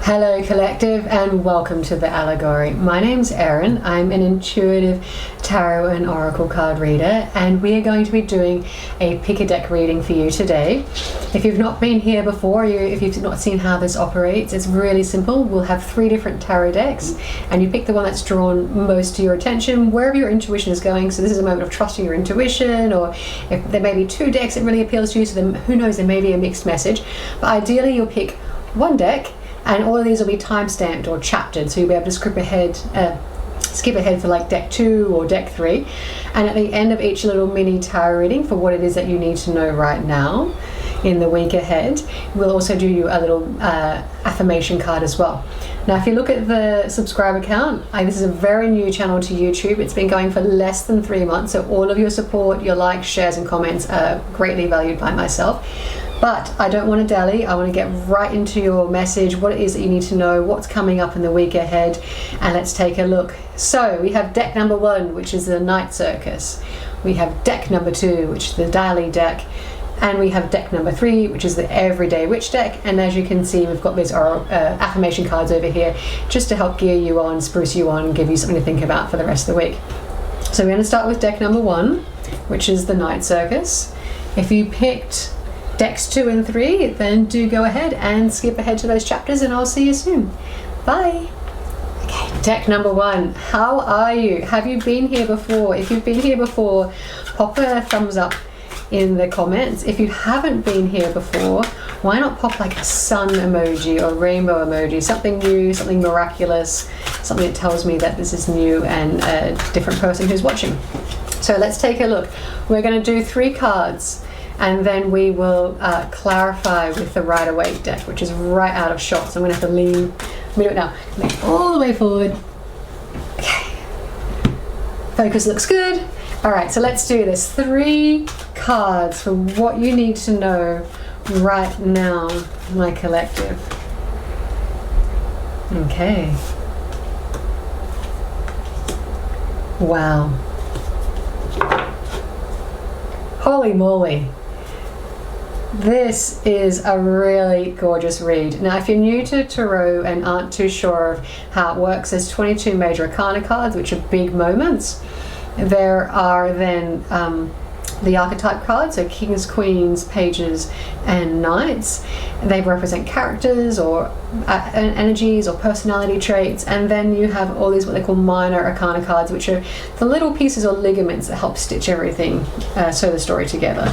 Hello Collective and welcome to the Allegory. My name's Erin. I'm an intuitive tarot and oracle card reader, and we are going to be doing a pick a deck reading for you today. If you've not been here before, if you've not seen how this operates, it's really simple. We'll have 3 different tarot decks and you pick the one that's drawn most to your attention, wherever your intuition is going. So this is a moment of trusting your intuition, or if there may be 2 decks that really appeals to you, so then who knows, there may be a mixed message. But ideally you'll pick one deck, and all of these will be time-stamped or chaptered, so you'll be able to skip ahead for like deck 2 or deck 3. And at the end of each little mini tarot reading for what it is that you need to know right now in the week ahead, we'll also do you a little affirmation card as well. Now, if you look at the subscriber count, this is a very new channel to YouTube. It's been going for less than 3 months, so all of your support, your likes, shares and comments are greatly valued by myself. But I don't want to dally. I want to get right into your message, what it is that you need to know, what's coming up in the week ahead, and let's take a look. So we have deck number 1, which is the Night Circus. We have deck number 2, which is the Dali deck. And we have deck number 3, which is the Everyday Witch deck. And as you can see, we've got these affirmation cards over here just to help gear you on, spruce you on, give you something to think about for the rest of the week. So we're going to start with deck number 1, which is the Night Circus. If you picked decks 2 and 3, then do go ahead and skip ahead to those chapters, and I'll see you soon. Bye. Okay, deck number 1. How are you? Have you been here before? If you've been here before, pop a thumbs up in the comments. If you haven't been here before, why not pop like a sun emoji or rainbow emoji, something new, something miraculous, something that tells me that this is new and a different person who's watching. So let's take a look. We're going to do 3 cards, and then we will clarify with the Rider-Waite deck, which is right out of shot. So I'm going to have to lean. Let me do it now. Lean all the way forward. Okay. Focus looks good. All right, so let's do this. 3 cards for what you need to know right now, my collective. Okay. Wow. Holy moly. This is a really gorgeous read. Now, if you're new to tarot and aren't too sure of how it works, there's 22 major arcana cards, which are big moments. There are then the archetype cards, so kings, queens, pages and knights. They represent characters or energies or personality traits. And then you have all these what they call minor arcana cards, which are the little pieces or ligaments that help stitch everything, sew the story together.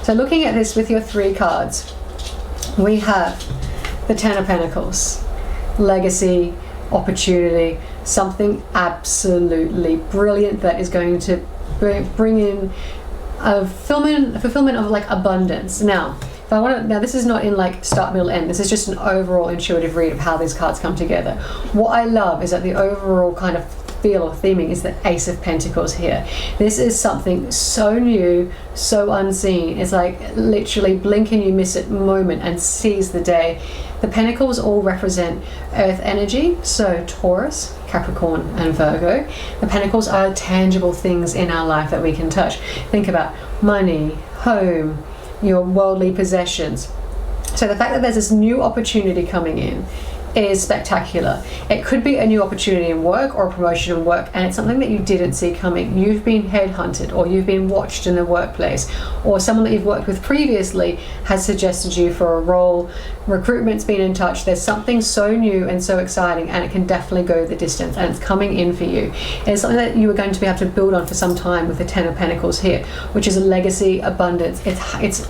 So looking at this with your 3 cards, we have the 10 of Pentacles, legacy, opportunity, something absolutely brilliant that is going to bring in a fulfillment of like abundance. Now, if I want to, now this is not in like start, middle, end. This is just an overall intuitive read of how these cards come together. What I love is that the overall kind of feel or theming is the Ace of Pentacles here. This is something so new, so unseen. It's like literally blink and you miss it moment and seize the day. The Pentacles all represent earth energy, so Taurus, Capricorn and Virgo. The Pentacles are tangible things in our life that we can touch. Think about money, home, your worldly possessions. So the fact that there's this new opportunity coming in is spectacular. It could be a new opportunity in work or a promotion in work, and it's something that you didn't see coming. You've been headhunted, or you've been watched in the workplace, or someone that you've worked with previously has suggested you for a role. Recruitment's been in touch. There's something so new and so exciting, and it can definitely go the distance, and it's coming in for you. It's something that you are going to be able to build on for some time with the 10 of Pentacles here, which is a legacy, abundance. It's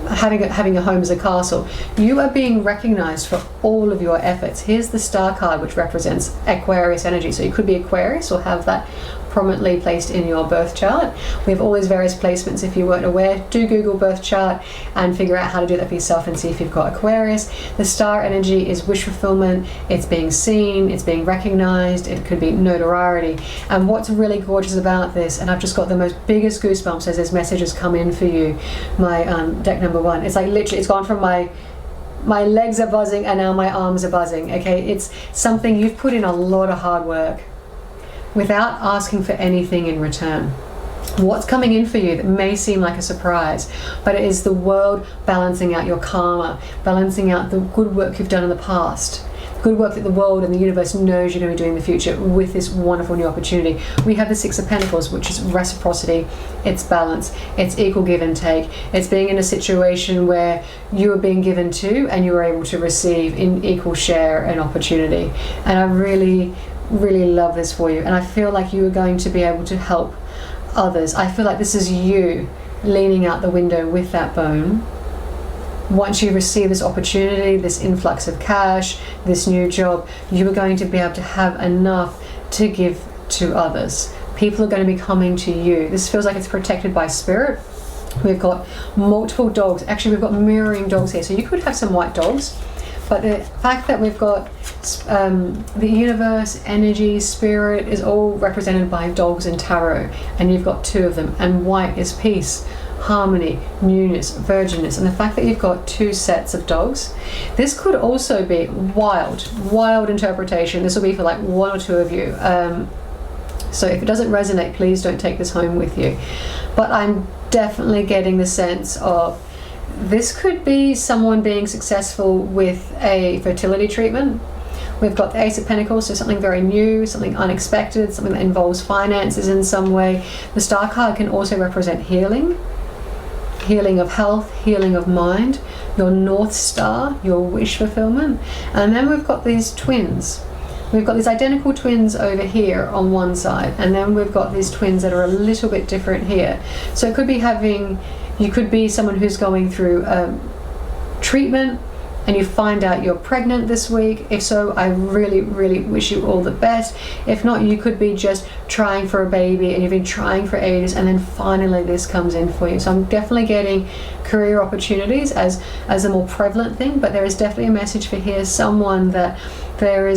having a home as a castle. You are being recognized for all of your efforts. Here's the Star card, which represents Aquarius energy. So you could be Aquarius or have that prominently placed in your birth chart. We have all these various placements. If you weren't aware, do Google birth chart and figure out how to do that for yourself and see if you've got Aquarius. The Star energy is wish fulfillment. It's being seen, it's being recognized, it could be notoriety. And what's really gorgeous about this, and I've just got the most biggest goosebumps as this message has come in for you, my deck number 1. It's like literally, it's gone from my legs are buzzing and now my arms are buzzing. Okay, it's something you've put in a lot of hard work without asking for anything in return. What's coming in for you that may seem like a surprise, but it is the world balancing out your karma, balancing out the good work you've done in the past. good work that the world and the universe knows you're going to be doing in the future with this wonderful new opportunity. We have the Six of Pentacles, which is reciprocity, it's balance, it's equal give and take, it's being in a situation where you are being given to and you are able to receive in equal share and opportunity. And I really, really love this for you, and I feel like you are going to be able to help others. I feel like this is you leaning out the window with that bone. Once you receive this opportunity, this influx of cash, this new job, you are going to be able to have enough to give to others. People are going to be coming to you. This feels like it's protected by spirit. We've got multiple dogs. Actually, we've got mirroring dogs here. So you could have some white dogs, but the fact that we've got the universe, energy, spirit is all represented by dogs and tarot, and you've got two of them, and white is peace, harmony, newness, virginness, and the fact that you've got two sets of dogs. This could also be wild interpretation. This will be for like one or two of you. So if it doesn't resonate, please don't take this home with you. But I'm definitely getting the sense of this could be someone being successful with a fertility treatment. We've got the Ace of Pentacles, so something very new, something unexpected, something that involves finances in some way. The Star card can also represent healing of health, healing of mind, your North Star, your wish fulfillment. And then we've got these twins. We've got these identical twins over here on one side, and then we've got these twins that are a little bit different here. So it could be you could be someone who's going through treatment, and you find out you're pregnant this week. If so, I really, really wish you all the best. If not, you could be just trying for a baby and you've been trying for ages, and then finally this comes in for you. So I'm definitely getting career opportunities as a more prevalent thing, but there is definitely a message for here, someone that there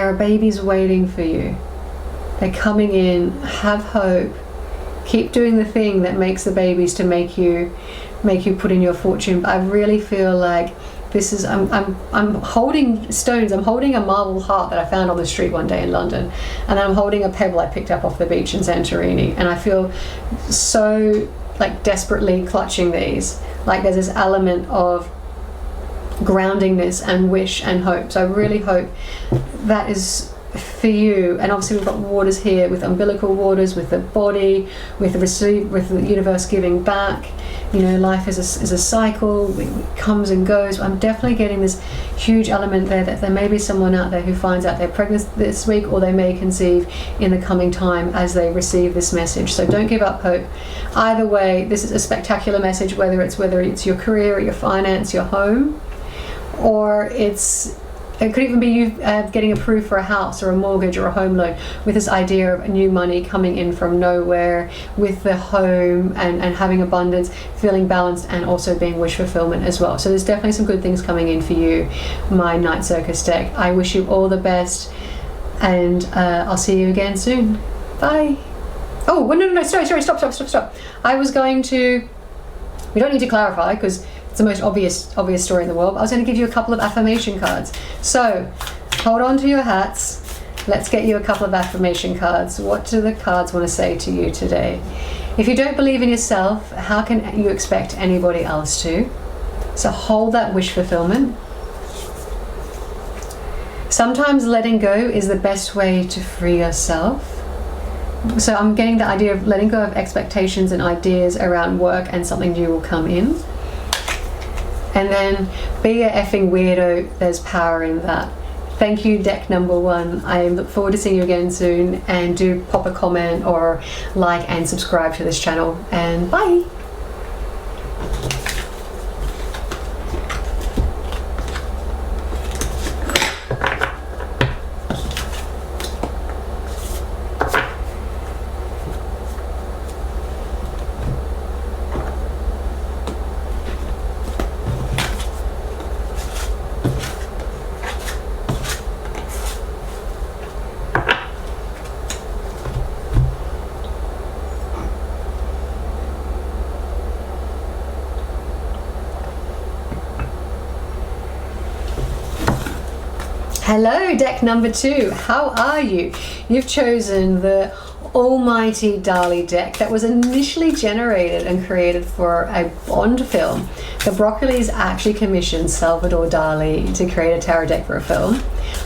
are babies waiting for you. They're coming in. Have hope. Keep doing the thing that makes the babies to make you put in your fortune. But I really feel like this is, I'm holding stones. I'm holding a marble heart that I found on the street one day in London, and I'm holding a pebble I picked up off the beach in Santorini, and I feel so like desperately clutching these. Like there's this element of groundingness and wish and hope. So I really hope that is for you. And obviously we've got waters here with umbilical waters, with the body, with the universe giving back. You know, life is a cycle, it comes and goes. I'm definitely getting this huge element there that there may be someone out there who finds out they're pregnant this week, or they may conceive in the coming time as they receive this message. So don't give up hope. Either way, this is a spectacular message, whether it's your career or your finance, your home, or it could even be you getting approved for a house or a mortgage or a home loan, with this idea of new money coming in from nowhere, with the home and having abundance, feeling balanced, and also being wish fulfillment as well. So there's definitely some good things coming in for you, my Night Circus deck. I wish you all the best, and I'll see you again soon. Bye. Oh, no, sorry, stop. I was going to, we don't need to clarify because it's the most obvious story in the world, but I was going to give you a couple of affirmation cards. So hold on to your hats. Let's get you a couple of affirmation cards. What do the cards want to say to you today? If you don't believe in yourself, how can you expect anybody else to? So hold that wish fulfillment. Sometimes letting go is the best way to free yourself. So I'm getting the idea of letting go of expectations and ideas around work, and something new will come in. And then be a effing weirdo. There's power in that. Thank you, deck number one. I look forward to seeing you again soon, and do pop a comment or like and subscribe to this channel, and bye. Hello, deck number two. How are you? You've chosen the almighty Dali deck that was initially generated and created for a Bond film. The Broccolis actually commissioned Salvador Dali to create a tarot deck for a film.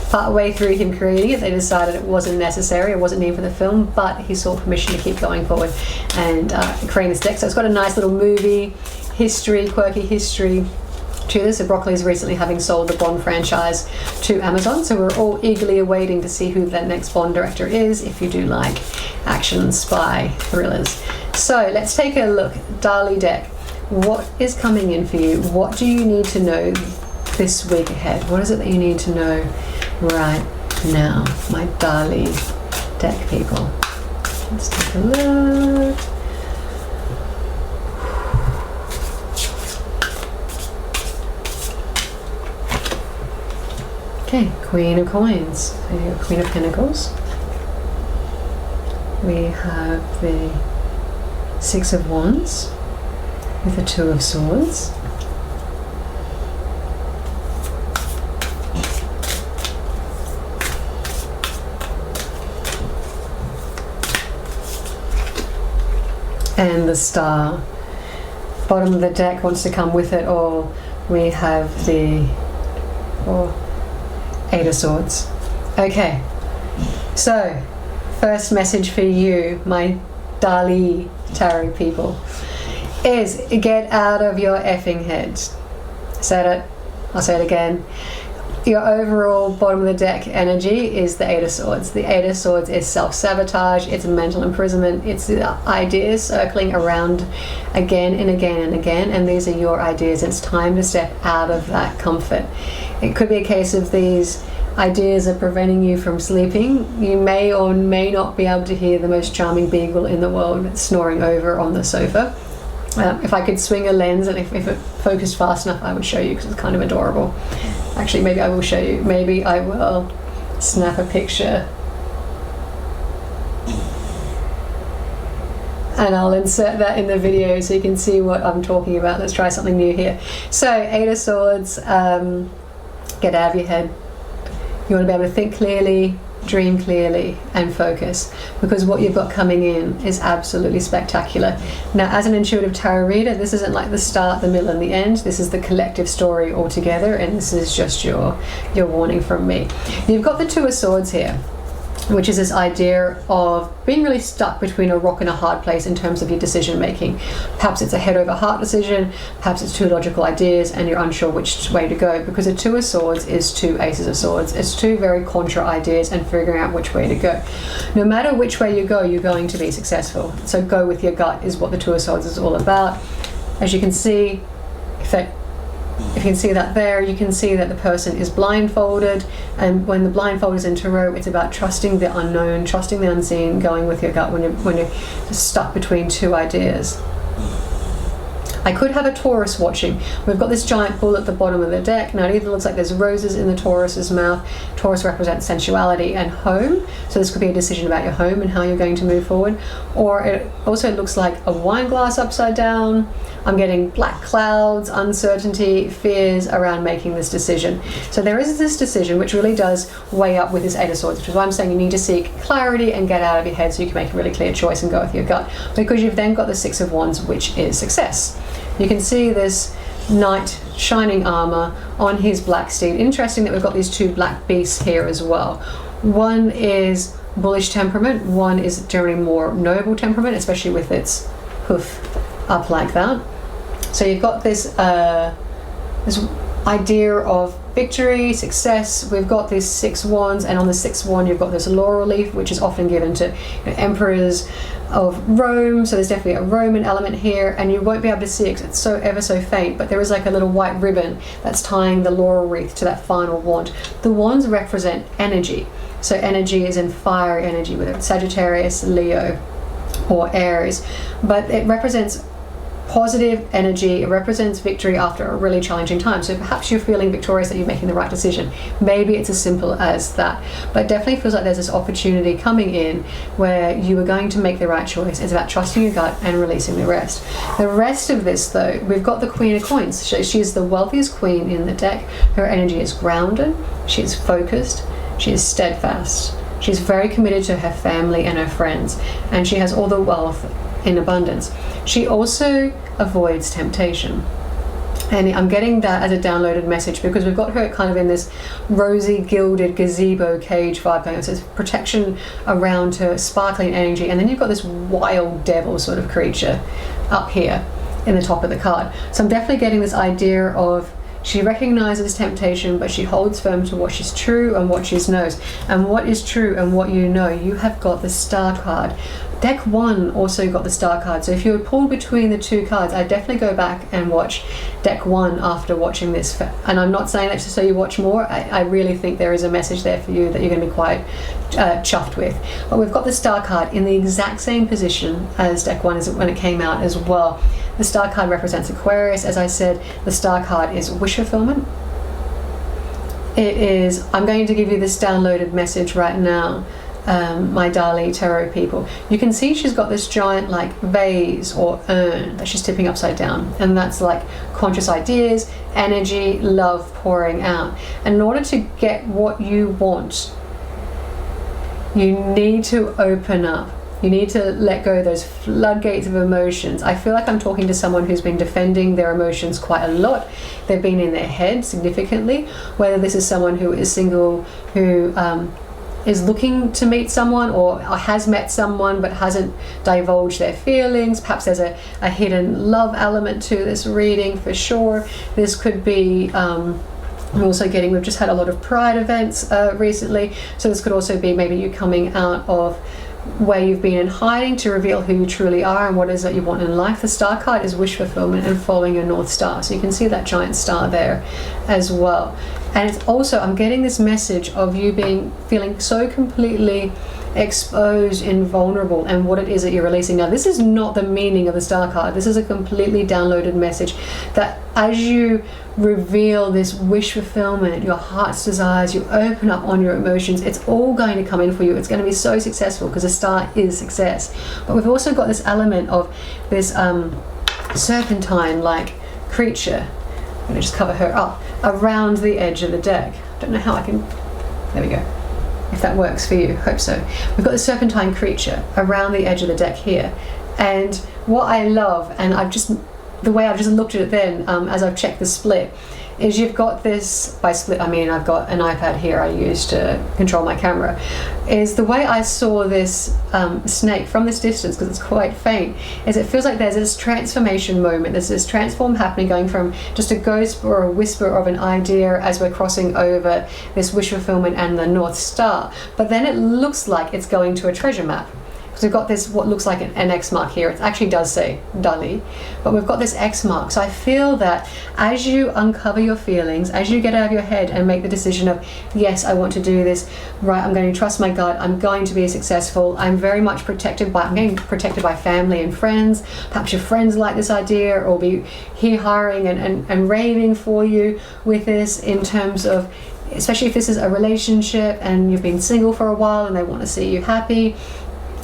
Partway through him creating it, they decided it wasn't necessary, it wasn't needed for the film, but he sought permission to keep going forward and creating this deck. So it's got a nice little movie history, quirky history to this. So Broccoli is recently having sold the Bond franchise to Amazon, so we're all eagerly awaiting to see who that next Bond director is, if you do like action spy thrillers. So let's take a look. Dali deck, what is coming in for you? What do you need to know this week ahead? What is it that you need to know right now, my Dali deck people? Let's take a look. Okay, Queen of Coins, so you've got Queen of Pentacles. We have the Six of Wands with the Two of Swords. And the Star. Bottom of the deck wants to come with it, or we have the Eight of Swords. Okay, so first message for you, my Dali tarot people, is get out of your effing head. Said it, I'll say it again. Your overall bottom of the deck energy is the Eight of Swords. The Eight of Swords is self-sabotage, it's mental imprisonment, it's the ideas circling around again and again and again, and these are your ideas. It's time to step out of that comfort. It could be a case of these ideas are preventing you from sleeping. You may or may not be able to hear the most charming beagle in the world snoring over on the sofa. If I could swing a lens and if it focused fast enough, I would show you, because it's kind of adorable. Actually, maybe I will show you. Maybe I will snap a picture and I'll insert that in the video so you can see what I'm talking about. Let's try something new here. So, Eight of Swords, get out of your head. You want to be able to think clearly, dream clearly, and focus, because what you've got coming in is absolutely spectacular. Now, as an intuitive tarot reader, this isn't like the start, the middle, and the end. This is the collective story altogether, and this is just your warning from me. You've got the Two of Swords here, which is this idea of being really stuck between a rock and a hard place in terms of your decision making. Perhaps it's a head over heart decision, perhaps it's two logical ideas and you're unsure which way to go, because a Two of Swords is two Aces of Swords. It's two very contra ideas and figuring out which way to go. No matter which way you go, you're going to be successful. So go with your gut is what the Two of Swords is all about. As you can see, if you can see that there, you can see that the person is blindfolded, and when the blindfold is in tarot, it's about trusting the unknown, trusting the unseen, going with your gut when you're stuck between two ideas. I could have a Taurus watching. We've got this giant bull at the bottom of the deck. Now it either looks like there's roses in the Taurus's mouth. Taurus represents sensuality and home, so this could be a decision about your home and how you're going to move forward. Or it also looks like a wine glass upside down. I'm getting black clouds, uncertainty, fears around making this decision. So there is this decision which really does weigh up with this Eight of Swords, which is why I'm saying you need to seek clarity and get out of your head so you can make a really clear choice and go with your gut, because you've then got the Six of Wands, which is success. You can see this knight, shining armor on his black steed. Interesting that we've got these two black beasts here as well. One is bullish temperament, one is generally more noble temperament, especially with its hoof up like that. So you've got this this idea of victory, success. We've got these Six Wands, and on the Sixth Wand you've got this laurel leaf, which is often given to emperors of Rome. So there's definitely a Roman element here, and you won't be able to see it because it's so ever so faint, but there is like a little white ribbon that's tying the laurel wreath to that final wand. The wands represent energy. So energy is in fire energy, whether it's Sagittarius, Leo, or Aries, but it represents positive energy. It represents victory after a really challenging time. So perhaps you're feeling victorious that you're making the right decision. Maybe it's as simple as that, but it definitely feels like there's this opportunity coming in where you are going to make the right choice. It's about trusting your gut and releasing the rest. The rest of this though, we've got the Queen of Coins. She's the wealthiest queen in the deck. Her energy is grounded, she is focused, she is steadfast, She's very committed to her family and her friends, and she has all the wealth in abundance. She also avoids temptation. And I'm getting that as a downloaded message because we've got her kind of in this rosy, gilded gazebo cage vibe going on. So it's protection around her, sparkling energy. And then you've got this wild devil sort of creature up here in the top of the card. So I'm definitely getting this idea of she recognizes temptation, but she holds firm to what she's true and what she knows. And what is true and what you know, you have got the Star card. Deck 1 also got the Star card, so if you had pulled between the two cards, I'd definitely go back and watch Deck 1 after watching this. And I'm not saying that just so you watch more. I really think there is a message there for you that you're going to be quite chuffed with. But we've got the Star card in the exact same position as Deck 1 is when it came out as well. The Star card represents Aquarius. As I said, the Star card is wish fulfillment. It is, I'm going to give you this downloaded message right now. My Dali tarot people, you can see she's got this giant like vase or urn that she's tipping upside down, and that's like conscious ideas, energy, love pouring out. And in order to get what you want, you need to open up. You need to let go of those floodgates of emotions. I feel like I'm talking to someone who's been defending their emotions quite a lot. They've been in their head significantly, whether this is someone who is single, who is looking to meet someone or has met someone but hasn't divulged their feelings. Perhaps there's a hidden love element to this reading for sure. This could be I'm also getting, we've just had a lot of pride events recently, so this could also be maybe you coming out of where you've been in hiding to reveal who you truly are and what it is that you want in life. The Star card is wish fulfillment and following your North Star, so you can see that giant star there as well. And it's also, I'm getting this message of you feeling so completely exposed and vulnerable and what it is that you're releasing. Now, this is not the meaning of the Star card. This is a completely downloaded message that as you reveal this wish fulfillment, your heart's desires, you open up on your emotions, it's all going to come in for you. It's going to be so successful because the Star is success. But we've also got this element of this serpentine-like creature. I'm going to just cover her up around the edge of the deck. Don't know how I can, there we go, if that works for you, hope so. We've got the serpentine creature around the edge of the deck here, and what I love, and the way I've just looked at it then as I've checked the split, is you've got this, by split I mean I've got an iPad here I use to control my camera, is the way I saw this snake from this distance, because it's quite faint, is it feels like there's this transformation moment, there's this transform happening, going from just a ghost or a whisper of an idea as we're crossing over this wish fulfillment and the North Star, but then it looks like it's going to a treasure map. So we've got this, what looks like an X mark here. It actually does say Dali, but we've got this X mark. So I feel that as you uncover your feelings, as you get out of your head and make the decision of, yes, I want to do this, right, I'm going to trust my gut, I'm going to be successful, I'm getting protected by family and friends. Perhaps your friends like this idea or be here hiring and raving for you with this, in terms of, especially if this is a relationship and you've been single for a while and they want to see you happy.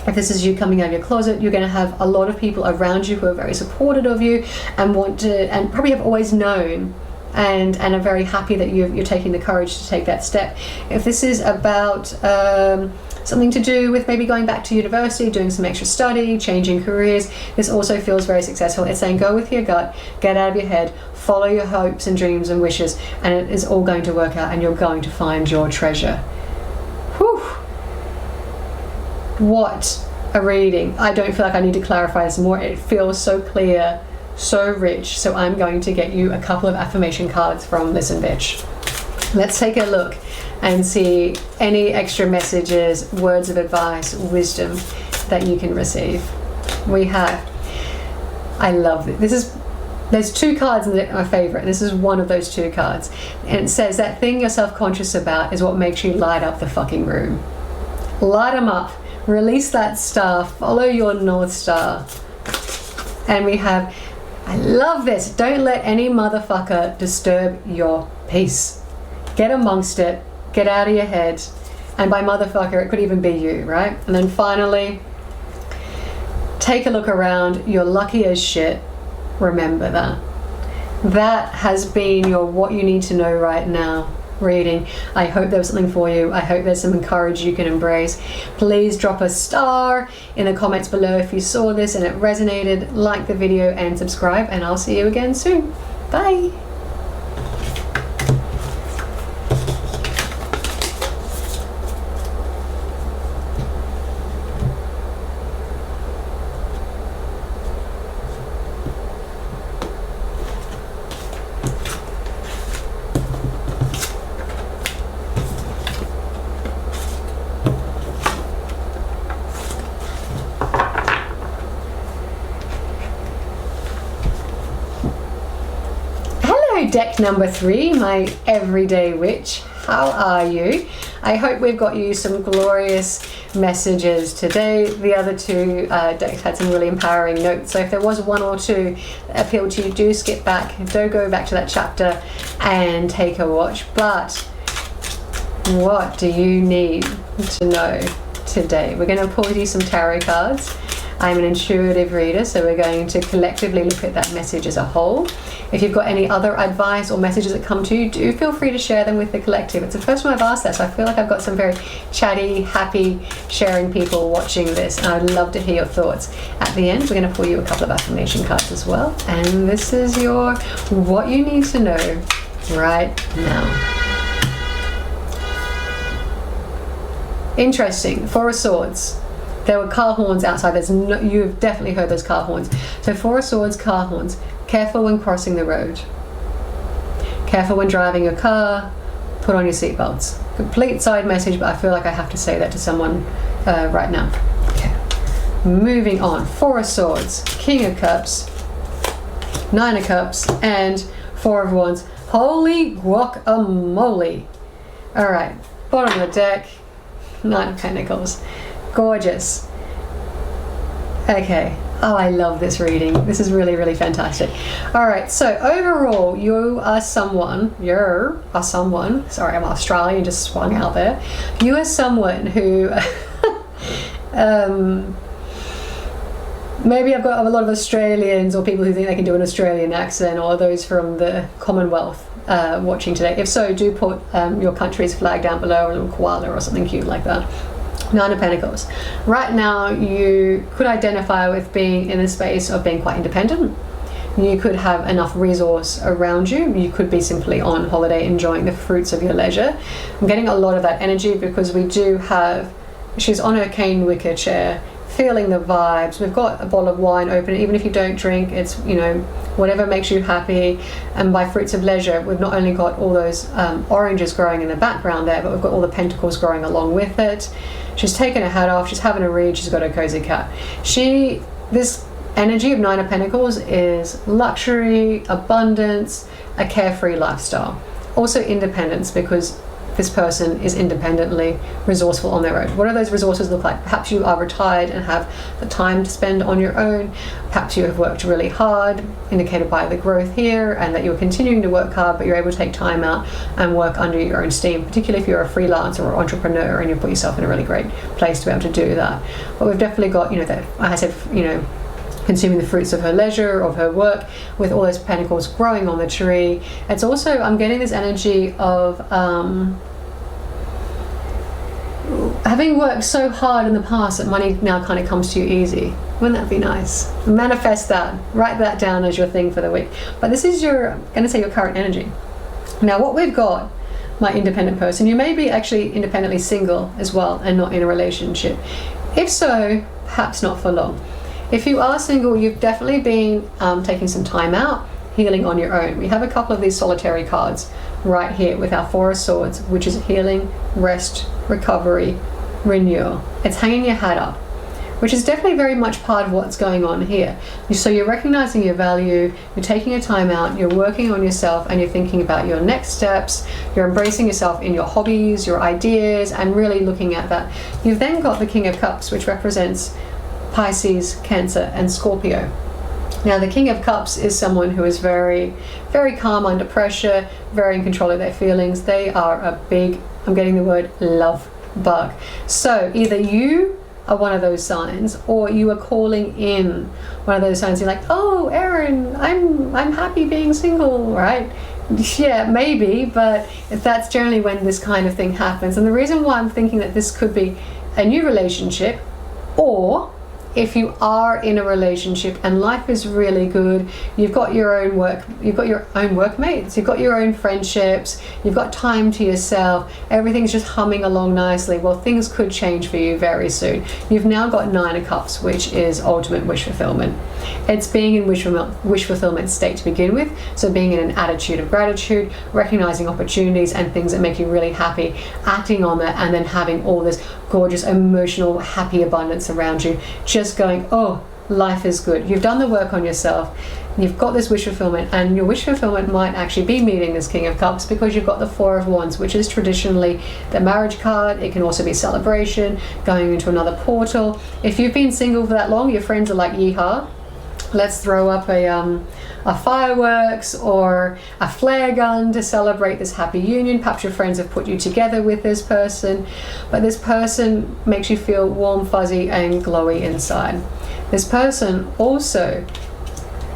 If this is you coming out of your closet, you're going to have a lot of people around you who are very supportive of you and want to, and probably have always known and are very happy that you're taking the courage to take that step. If this is about something to do with maybe going back to university, doing some extra study, changing careers, this also feels very successful. It's saying go with your gut, get out of your head, follow your hopes and dreams and wishes, and it is all going to work out and you're going to find your treasure. Whew. What a reading. I don't feel like I need to clarify this more. It feels so clear, so rich. So I'm going to get you a couple of affirmation cards from Listen Bitch. Let's take a look and see any extra messages, words of advice, wisdom that you can receive. We have, I love it. There's two cards in the deck, my favorite. This is one of those two cards. And it says that thing you're self-conscious about is what makes you light up the fucking room. Light them up. Release that star, follow your North Star. And we have, I love this, don't let any motherfucker disturb your peace. Get amongst it, get out of your head. And by motherfucker, it could even be you, right? And then finally, take a look around, you're lucky as shit. Remember that. That has been your what you need to know right now reading. I hope there was something for you. I hope there's some encouragement you can embrace. Please drop a star in the comments below if you saw this and it resonated. Like the video and subscribe, and I'll see you again soon. Bye. Deck number 3, my everyday witch. How are you? I hope we've got you some glorious messages today. The other two decks had some really empowering notes, so if there was one or two that appealed to you, do skip back, do go back to that chapter and take a watch. But what do you need to know today? We're going to pull you some tarot cards. I'm an intuitive reader, so we're going to collectively look at that message as a whole. If you've got any other advice or messages that come to you, do feel free to share them with the collective. It's the first time I've asked that, so I feel like I've got some very chatty, happy, sharing people watching this, and I'd love to hear your thoughts. At the end, we're going to pull you a couple of affirmation cards as well, and this is your what you need to know right now. Interesting. Four of Swords. There were car horns outside. You've definitely heard those car horns. So Four of Swords, car horns. Careful when crossing the road. Careful when driving your car. Put on your seatbelts. Complete side message, but I feel like I have to say that to someone right now. Okay. Moving on. Four of Swords, King of Cups, Nine of Cups, and Four of Wands. Holy guacamole. All right. Bottom of the deck. Nine of Pentacles. Gorgeous. Okay. Oh, I love this reading. This is really, really fantastic. All right. So overall, you are someone, sorry, I'm Australian, just swung out there. You are someone who, maybe I've got a lot of Australians or people who think they can do an Australian accent, or those from the Commonwealth watching today. If so, do put your country's flag down below, or a little koala or something cute like that. Nine of Pentacles. Right now, you could identify with being in a space of being quite independent. You could have enough resource around you. You could be simply on holiday enjoying the fruits of your leisure. I'm getting a lot of that energy because we do have, she's on her cane wicker chair, feeling the vibes. We've got a bottle of wine open. Even if you don't drink, it's, you know, whatever makes you happy. And by fruits of leisure, we've not only got all those oranges growing in the background there, but we've got all the pentacles growing along with it. She's taken her hat off, she's having a read, she's got a cozy cat. This energy of Nine of Pentacles is luxury, abundance, a carefree lifestyle. Also independence, because this person is independently resourceful on their own. What do those resources look like? Perhaps you are retired and have the time to spend on your own. Perhaps you have worked really hard, indicated by the growth here, and that you're continuing to work hard, but you're able to take time out and work under your own steam, particularly if you're a freelancer or entrepreneur and you put yourself in a really great place to be able to do that. But we've definitely got, you know, that, like I said, you know, consuming the fruits of her leisure, of her work, with all those pentacles growing on the tree. It's also, I'm getting this energy of having worked so hard in the past that money now kind of comes to you easy. Wouldn't that be nice? Manifest that. Write that down as your thing for the week. But this is your, I'm going to say, your current energy. Now what we've got, my independent person, you may be actually independently single as well and not in a relationship. If so, perhaps not for long. If you are single, you've definitely been taking some time out, healing on your own. We have a couple of these solitary cards right here with our Four of Swords, which is healing, rest, recovery, renewal. It's hanging your hat up, which is definitely very much part of what's going on here. So you're recognizing your value, you're taking a time out, you're working on yourself, and you're thinking about your next steps, you're embracing yourself in your hobbies, your ideas, and really looking at that. You've then got the King of Cups, which represents Pisces, Cancer, and Scorpio. Now the King of Cups is someone who is very, very calm under pressure, very in control of their feelings. They are a big, I'm getting the word, love bug. So either you are one of those signs, or you are calling in one of those signs. You're like, oh, Erin, I'm happy being single, right? Yeah, maybe, but that's generally when this kind of thing happens. And the reason why I'm thinking that this could be a new relationship, or if you are in a relationship and life is really good, you've got your own work, you've got your own workmates, you've got your own friendships, you've got time to yourself, everything's just humming along nicely. Well, things could change for you very soon. You've now got 9 of Cups, which is ultimate wish fulfillment. It's being in wish fulfillment state to begin with, so being in an attitude of gratitude, recognizing opportunities and things that make you really happy, acting on that, and then having all this gorgeous emotional happy abundance around you, just going, oh, life is good. You've done the work on yourself, you've got this wish fulfillment, and your wish fulfillment might actually be meeting this King of Cups, because you've got the 4 of Wands, which is traditionally the marriage card. It can also be celebration, going into another portal. If you've been single for that long, your friends are like, yeehaw, let's throw up a fireworks or a flare gun to celebrate this happy union. Perhaps your friends have put you together with this person, but this person makes you feel warm, fuzzy, and glowy inside. This person also,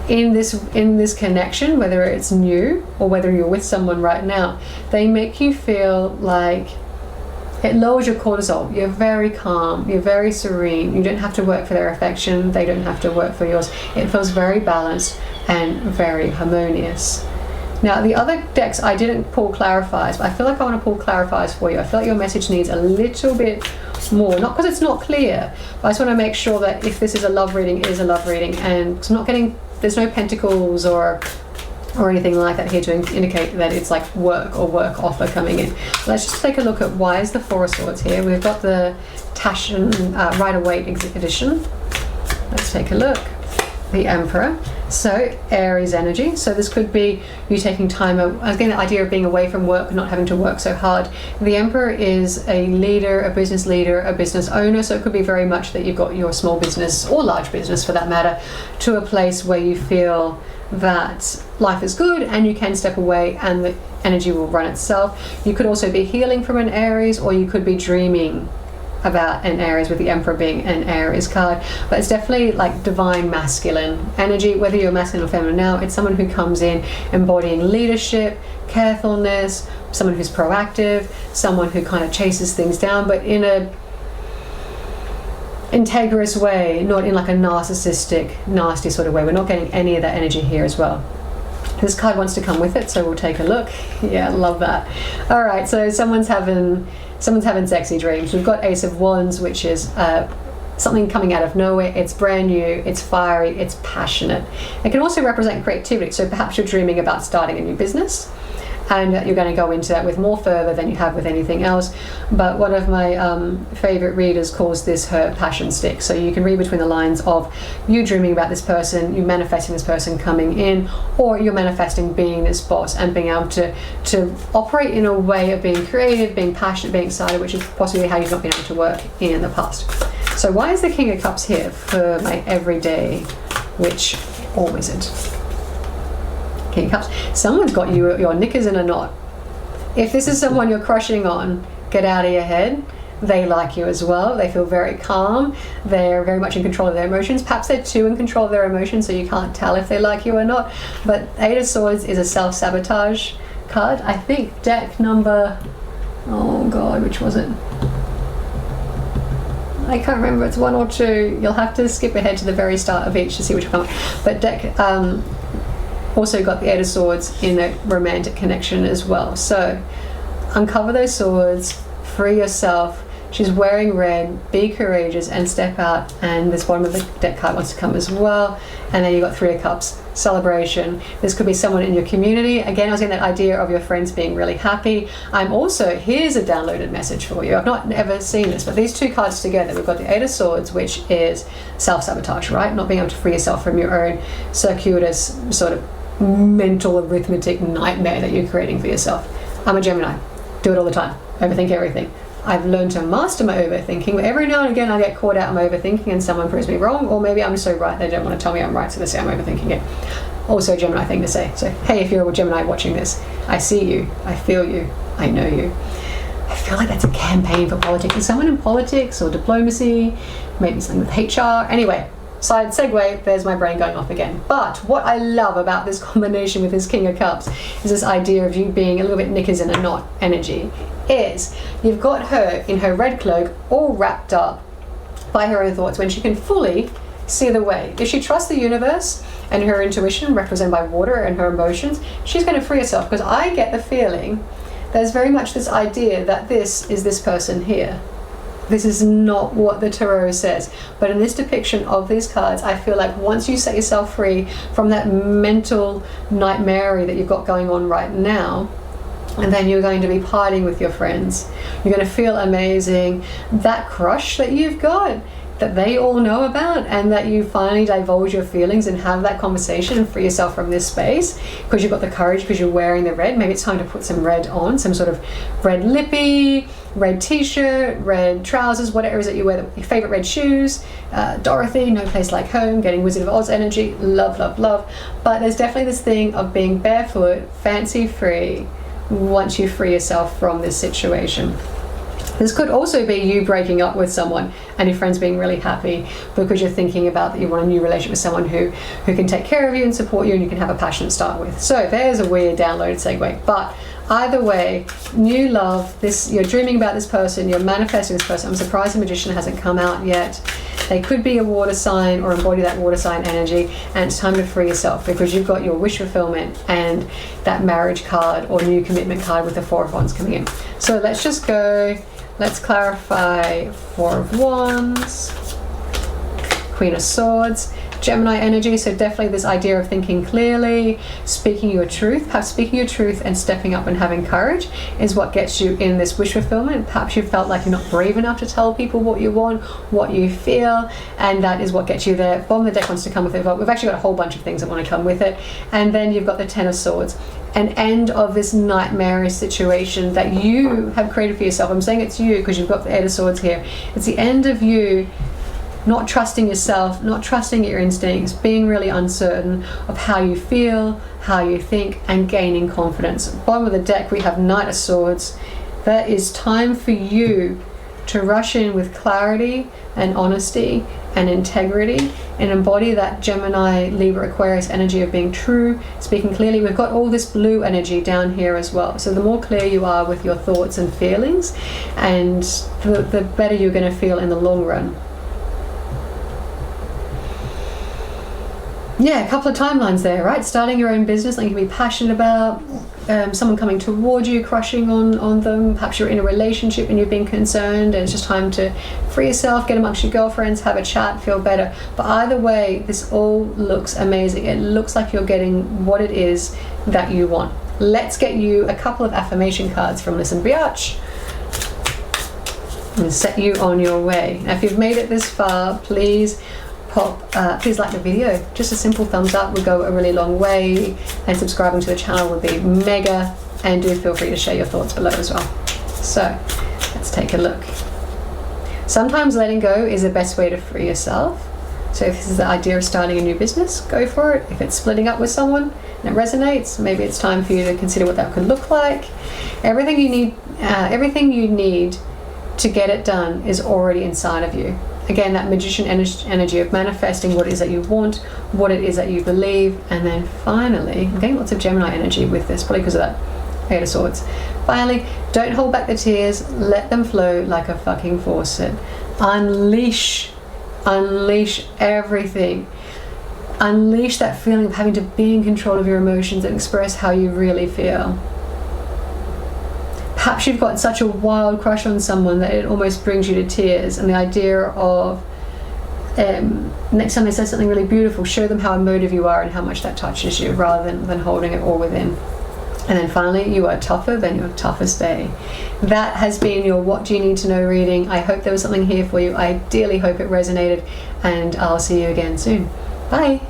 in this connection, whether it's new or whether you're with someone right now, they make you feel like it lowers your cortisol. You're very calm, you're very serene, you don't have to work for their affection, they don't have to work for yours. It feels very balanced and very harmonious. Now, the other decks I didn't pull clarifiers, but I feel like I want to pull clarifiers for you. I feel like your message needs a little bit more, not because it's not clear, but I just want to make sure that if this is a love reading, it is a love reading, and it's not getting, there's no pentacles or anything like that here to indicate that it's like work or work offer coming in. Let's just take a look at why is the 4 of Swords here. We've got the Taschen Rider-Waite edition. Let's take a look. The Emperor. So Aries energy. So this could be you taking time. Again, the idea of being away from work, not having to work so hard. The Emperor is a leader, a business leader, a business owner. So it could be very much that you've got your small business, or large business for that matter, to a place where you feel that life is good and you can step away and the energy will run itself. You could also be healing from an Aries, or you could be dreaming about an Aries, with the Emperor being an Aries card. But it's definitely like divine masculine energy. Whether you're masculine or feminine now, it's someone who comes in embodying leadership, carefulness, someone who's proactive, someone who kind of chases things down, but in a integrous way, not in like a narcissistic, nasty sort of way. We're not getting any of that energy here as well. This card wants to come with it, so we'll take a look. Yeah, love that. All right, so someone's having sexy dreams. We've got Ace of Wands, which is something coming out of nowhere. It's brand new, it's fiery, it's passionate. It can also represent creativity. So perhaps you're dreaming about starting a new business, and you're going to go into that with more fervor than you have with anything else. But one of my favorite readers calls this her passion stick. So you can read between the lines of you dreaming about this person, you manifesting this person coming in, or you're manifesting being this boss and being able to operate in a way of being creative, being passionate, being excited, which is possibly how you've not been able to work in the past. So why is the King of Cups here for my everyday witch or wizard? King of Cups. Someone's got your knickers in a knot. If this is someone you're crushing on, get out of your head. They like you as well. They feel very calm. They're very much in control of their emotions. Perhaps they're too in control of their emotions, so you can't tell if they like you or not. But 8 of Swords is a self-sabotage card. I think deck number, oh god, which was it? I can't remember, it's 1 or 2. You'll have to skip ahead to the very start of each to see which one. But deck also got the 8 of Swords in a romantic connection as well. So uncover those swords, free yourself. She's wearing red, be courageous and step out. And this bottom of the deck card wants to come as well. And then you've got 3 of Cups, celebration. This could be someone in your community. Again, I was getting that idea of your friends being really happy. I'm also, here's a downloaded message for you. I've not ever seen this, but these 2 cards together, we've got the 8 of Swords, which is self-sabotage, right? Not being able to free yourself from your own circuitous sort of mental arithmetic nightmare that you're creating for yourself. I'm a Gemini. Do it all the time. Overthink everything. I've learned to master my overthinking, but every now and again I get caught out in my overthinking and someone proves me wrong, or maybe I'm so right they don't want to tell me I'm right, so they say I'm overthinking it. Also a Gemini thing to say. So hey, if you're a Gemini watching this, I see you, I feel you, I know you. I feel like that's a campaign for politics. Is someone in politics or diplomacy, maybe something with HR? Anyway, side segue, there's my brain going off again. But what I love about this combination with this King of Cups is this idea of you being a little bit knickers in a knot energy. Is you've got her in her red cloak, all wrapped up by her own thoughts, when she can fully see the way. If she trusts the universe and her intuition, represented by water, and her emotions, she's going to free herself. Because I get the feeling there's very much this idea that this is this person here. This is not what the tarot says. But in this depiction of these cards, I feel like once you set yourself free from that mental nightmare that you've got going on right now, and then you're going to be partying with your friends, you're going to feel amazing. That crush that you've got, that they all know about, and that you finally divulge your feelings and have that conversation and free yourself from this space because you've got the courage, because you're wearing the red. Maybe it's time to put some red on, some sort of red lippy, red t-shirt, red trousers, whatever it is that you wear, your favorite red shoes, Dorothy, No Place Like Home, getting Wizard of Oz energy, love, love, love. But there's definitely this thing of being barefoot, fancy free, once you free yourself from this situation. This could also be you breaking up with someone and your friends being really happy because you're thinking about that you want a new relationship with someone who can take care of you and support you and you can have a passionate start with. So there's a weird downloaded segue. But either way, new love, this, you're dreaming about this person, you're manifesting this person. I'm surprised the Magician hasn't come out yet. They could be a water sign or embody that water sign energy, and it's time to free yourself because you've got your wish fulfillment and that marriage card or new commitment card with the Four of Wands coming in. So let's just go, let's clarify Four of Wands, Queen of Swords, Gemini energy. So definitely this idea of thinking clearly, speaking your truth. Perhaps speaking your truth and stepping up and having courage is what gets you in this wish fulfillment. Perhaps you felt like you're not brave enough to tell people what you want, what you feel, and that is what gets you there. Bottom of the deck wants to come with it, but we've actually got a whole bunch of things that want to come with it. And then you've got the Ten of Swords, an end of this nightmarish situation that you have created for yourself. I'm saying it's you because you've got the Eight of Swords here. It's the end of you not trusting yourself, not trusting your instincts, being really uncertain of how you feel, how you think, and gaining confidence. Bottom of the deck, we have Knight of Swords. That is time for you to rush in with clarity and honesty and integrity and embody that Gemini, Libra, Aquarius energy of being true, speaking clearly. We've got all this blue energy down here as well. So the more clear you are with your thoughts and feelings, and the better you're going to feel in the long run. Yeah, a couple of timelines there, right? Starting your own business, something you can be passionate about, someone coming towards you, crushing on them. Perhaps you're in a relationship and you've been concerned and it's just time to free yourself, get amongst your girlfriends, have a chat, feel better. But either way, this all looks amazing. It looks like you're getting what it is that you want. Let's get you a couple of affirmation cards from Listen Biatch and set you on your way. Now, if you've made it this far, please like the video. Just a simple thumbs up would go a really long way, and subscribing to the channel would be mega, and do feel free to share your thoughts below as well. So let's take a look. Sometimes letting go is the best way to free yourself. So if this is the idea of starting a new business, go for it. If it's splitting up with someone and it resonates, maybe it's time for you to consider what that could look like. Everything you need to get it done is already inside of you. Again, that Magician energy of manifesting what it is that you want, what it is that you believe, and then finally, I'm getting lots of Gemini energy with this, probably because of that Eight of Swords. Finally, don't hold back the tears, let them flow like a fucking faucet. Unleash everything. Unleash that feeling of having to be in control of your emotions and express how you really feel. Perhaps you've got such a wild crush on someone that it almost brings you to tears, and the idea of next time they say something really beautiful, show them how emotive you are and how much that touches you, rather than holding it all within. And then finally, you are tougher than your toughest day. That has been your What Do You Need to Know reading. I hope there was something here for you. I dearly hope it resonated, and I'll see you again soon. Bye.